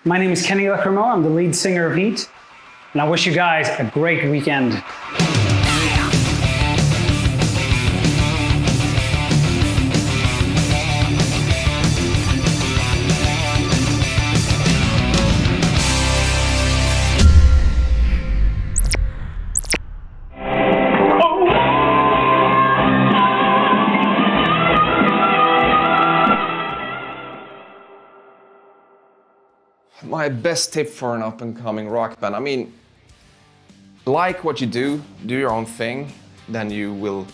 My name is Kenny Leckremo. I'm the lead singer of H.E.A.T, and I wish you guys a great weekend. My best tip for an up-and-coming rock band, I mean, like what you do your own thing, then you will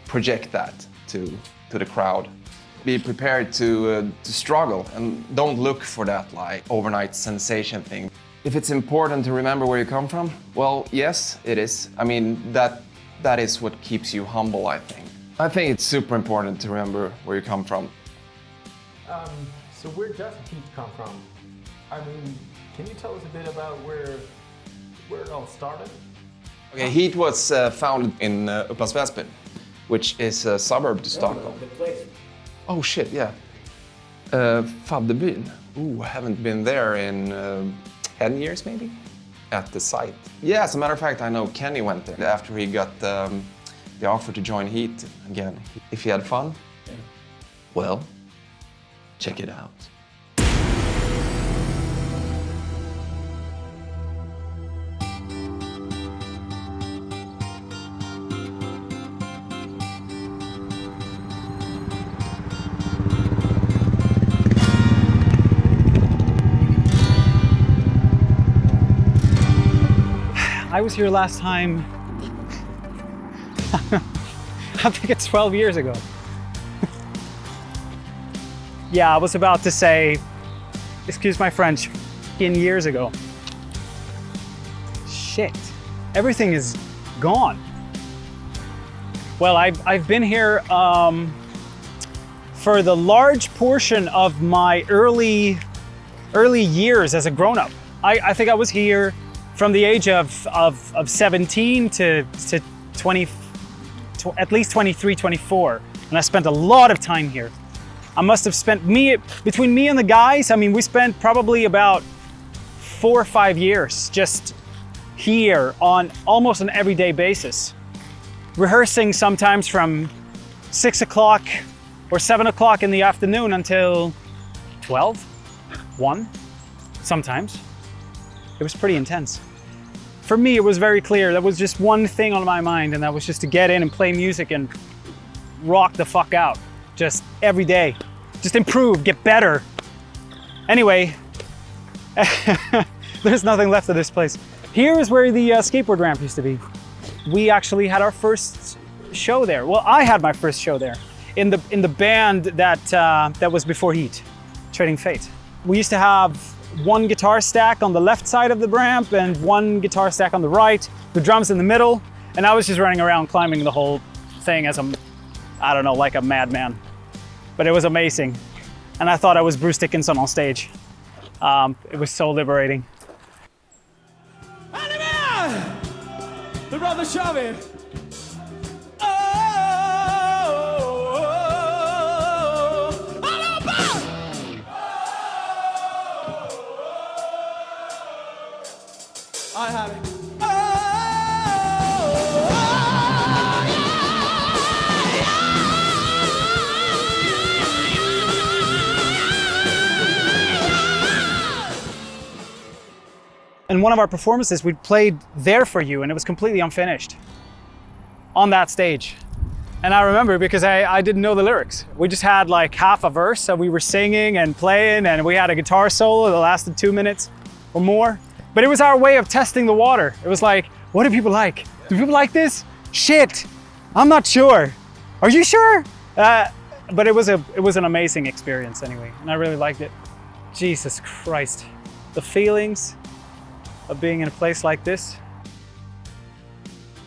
project that to the crowd. Be prepared to struggle and don't look for that like overnight sensation thing. If it's important to remember where you come from, well, yes, it is. I mean, that is what keeps you humble, I think. I think it's super important to remember where you come from. So where does H.E.A.T come from? I mean, can you tell us a bit about where it all started? Okay, H.E.A.T was founded in Upplands Väsby, which is a suburb to Stockholm. The place. Oh shit, yeah. Fadderbyn. Ooh, I haven't been there in 10 years maybe, at the site. Yeah, as a matter of fact, I know Kenny went there after he got the offer to join H.E.A.T again. If he had fun, yeah. Well, check it out. I was here last time, I think it's 12 years ago. Yeah, I was about to say, excuse my French, in years ago. Shit, everything is gone. Well, I've been here for the large portion of my early years as a grown-up. I think I was here from the age of 17 to 20, at least 23, 24. And I spent a lot of time here. I must have spent, between me and the guys, I mean, we spent probably about 4 or 5 years just here on almost an everyday basis. Rehearsing sometimes from 6 o'clock or 7 o'clock in the afternoon until 12, 1, sometimes. It was pretty intense. For me, it was very clear. There was just one thing on my mind, and that was just to get in and play music and rock the fuck out. Just every day. Just improve, get better. Anyway, there's nothing left of this place. Here is where the skateboard ramp used to be. We actually had our first show there. Well, I had my first show there in the band that was before H.E.A.T, Trading Fate. We used to have one guitar stack on the left side of the ramp and one guitar stack on the right, the drums in the middle, and I was just running around climbing the whole thing as I don't know, like a madman. But it was amazing. And I thought I was Bruce Dickinson on stage. It was so liberating. The brother Shabby. I have it. In one of our performances, we played There For You, and it was completely unfinished on that stage. And I remember because I didn't know the lyrics. We just had like half a verse, so we were singing and playing, and we had a guitar solo that lasted 2 minutes or more. But it was our way of testing the water. It was like, what do people like? Do people like this? Shit, I'm not sure. Are you sure? But it was an amazing experience anyway, and I really liked it. Jesus Christ, the feelings of being in a place like this.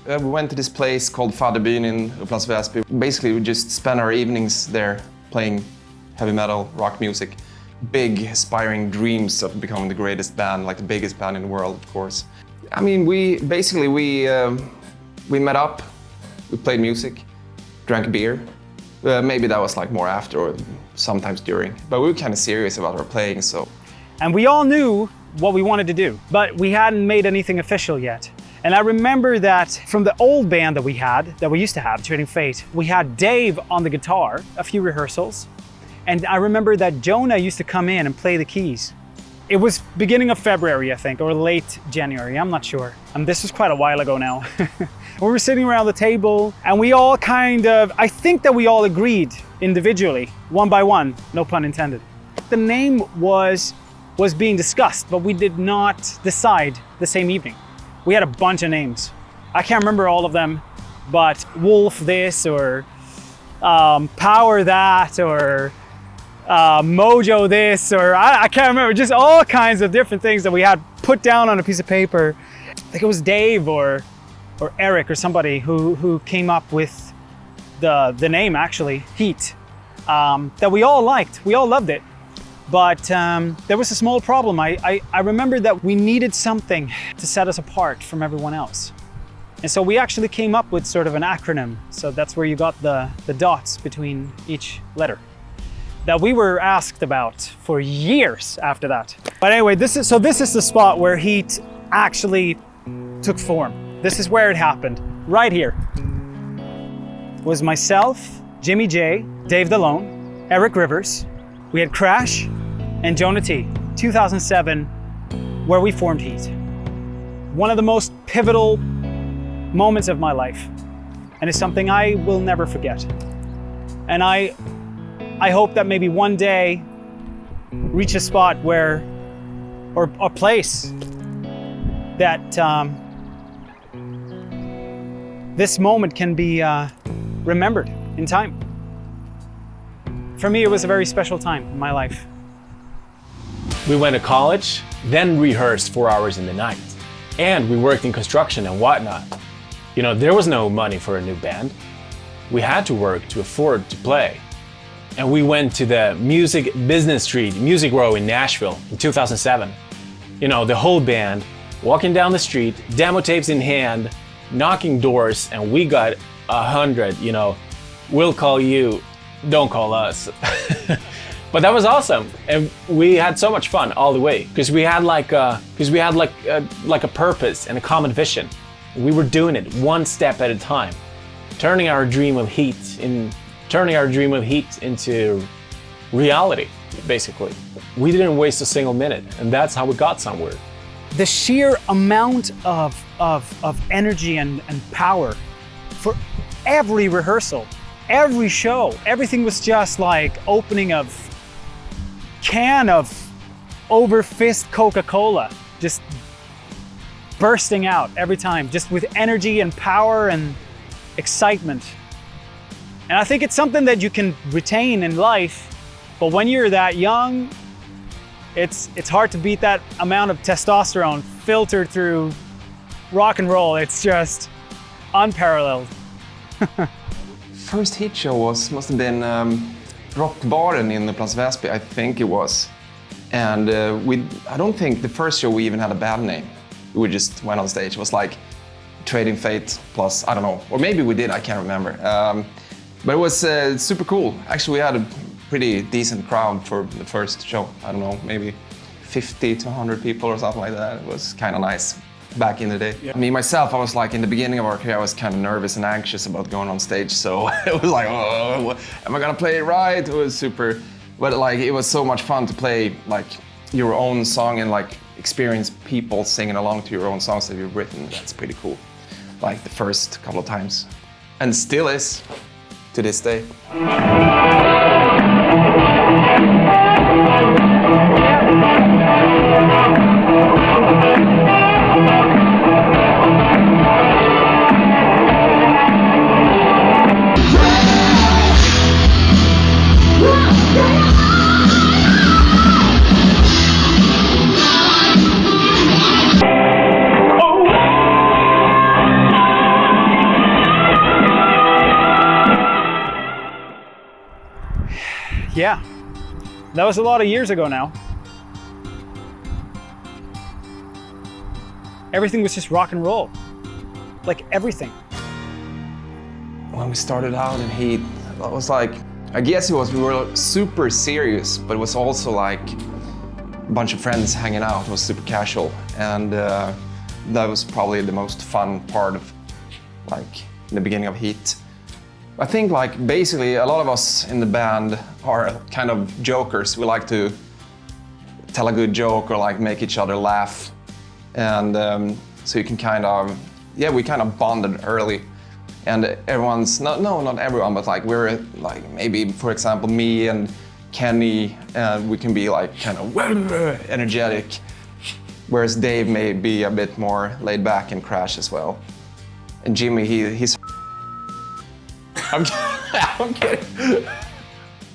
We went to this place called Fadderbyn in Upplands Väsby. Basically, we just spent our evenings there playing heavy metal, rock music. Big, aspiring dreams of becoming the greatest band, like the biggest band in the world, of course. I mean, we met up, we played music, drank beer. Maybe that was like more after or sometimes during. But we were kind of serious about our playing, so And we all knew what we wanted to do, but we hadn't made anything official yet. And I remember that from the old band that we used to have, Trading Fate, we had Dave on the guitar, a few rehearsals. And I remember that Jona used to come in and play the keys. It was beginning of February, I think, or late January, I'm not sure. This was quite a while ago now. We were sitting around the table and we all I think that we all agreed individually, one by one, no pun intended. The name was being discussed, but we did not decide the same evening. We had a bunch of names. I can't remember all of them, but Wolf this, or Power that, or Mojo this, or I can't remember, just all kinds of different things that we had put down on a piece of paper. I think it was Dave or Eric or somebody who came up with the name, actually, H.E.A.T, that we all liked. We all loved it. But there was a small problem. I remember that we needed something to set us apart from everyone else. And so we actually came up with sort of an acronym. So that's where you got the dots between each letter that we were asked about for years after that. But anyway, this is the spot where H.E.A.T actually took form. This is where it happened. Right here was myself, Jimmy J, Dave Dalone, Eric Rivers. We had Crash and Jona Tee, 2007, where we formed H.E.A.T. One of the most pivotal moments of my life, and it's something I will never forget. And I hope that maybe one day reach a spot where, or a place that this moment can be remembered in time. For me, it was a very special time in my life. We went to college, then rehearsed 4 hours in the night. And we worked in construction and whatnot. You know, there was no money for a new band. We had to work to afford to play. And we went to the Music Business Street, Music Row in Nashville in 2007. You know, the whole band, walking down the street, demo tapes in hand, knocking doors, and we got 100, you know, we'll call you, don't call us. But that was awesome, and we had so much fun all the way because we had like a purpose and a common vision. We were doing it one step at a time, turning our dream of H.E.A.T into reality, basically. We didn't waste a single minute, and that's how we got somewhere. The sheer amount of energy and power for every rehearsal, every show, everything was just like opening of can of over fist Coca-Cola, just bursting out every time, just with energy and power and excitement. And I think it's something that you can retain in life, but when you're that young, it's hard to beat that amount of testosterone filtered through rock and roll. It's just unparalleled. First H.E.A.T show must have been Rockbaren in Upplands Väsby, I think it was. And I don't think the first show we even had a band name. We just went on stage. It was like Trading Fate plus, I don't know, or maybe we did, I can't remember. But it was super cool. Actually, we had a pretty decent crowd for the first show. I don't know, maybe 50 to 100 people or something like that. It was kind of nice back in the day. Yeah. Me, myself, I was like, in the beginning of our career, I was kind of nervous and anxious about going on stage. So it was like, oh, am I gonna play it right? It was super, but like, it was so much fun to play like your own song and like experience people singing along to your own songs that you've written. That's pretty cool. Like the first couple of times. And still is, to this day. Yeah, that was a lot of years ago now. Everything was just rock and roll, like everything. When we started out in H.E.A.T, that was like, I guess we were super serious, but it was also like bunch of friends hanging out. It was super casual, and that was probably the most fun part of like the beginning of H.E.A.T. I think like basically a lot of us in the band are kind of jokers. We like to tell a good joke or like make each other laugh, and so you can kind of, yeah, we kind of bonded early. And everyone's, not everyone, but like we're like maybe, for example, me and Kenny, we can be like kind of energetic, whereas Dave may be a bit more laid back and crash as well. And Jimmy, he's I'm kidding.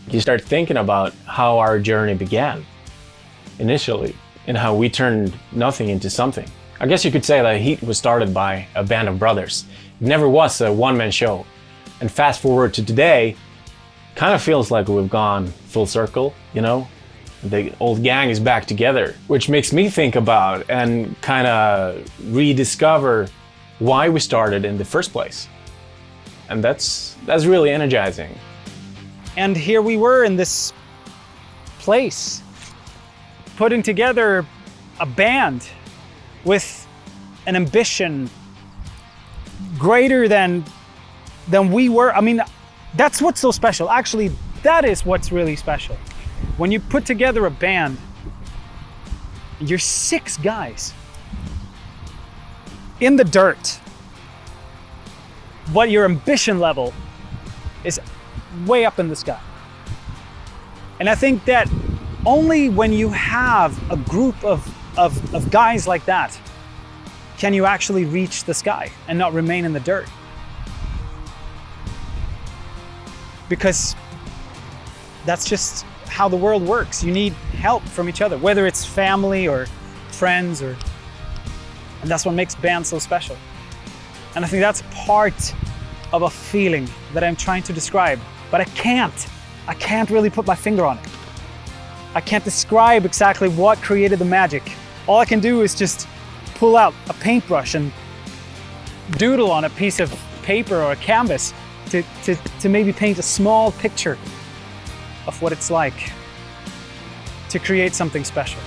You start thinking about how our journey began initially and how we turned nothing into something. I guess you could say that H.E.A.T was started by a band of brothers. It never was a one-man show. And fast forward to today, kind of feels like we've gone full circle, you know? The old gang is back together, which makes me think about and kind of rediscover why we started in the first place. And that's really energizing. And here we were in this place, putting together a band with an ambition greater than we were. I mean, that's what's so special. Actually, that is what's really special. When you put together a band, you're 6 guys in the dirt, but your ambition level is way up in the sky. And I think that only when you have a group of guys like that can you actually reach the sky and not remain in the dirt. Because that's just how the world works. You need help from each other, whether it's family or friends, and that's what makes bands so special. And I think that's part of a feeling that I'm trying to describe, but I can't really put my finger on it. I can't describe exactly what created the magic. All I can do is just pull out a paintbrush and doodle on a piece of paper or a canvas to maybe paint a small picture of what it's like to create something special.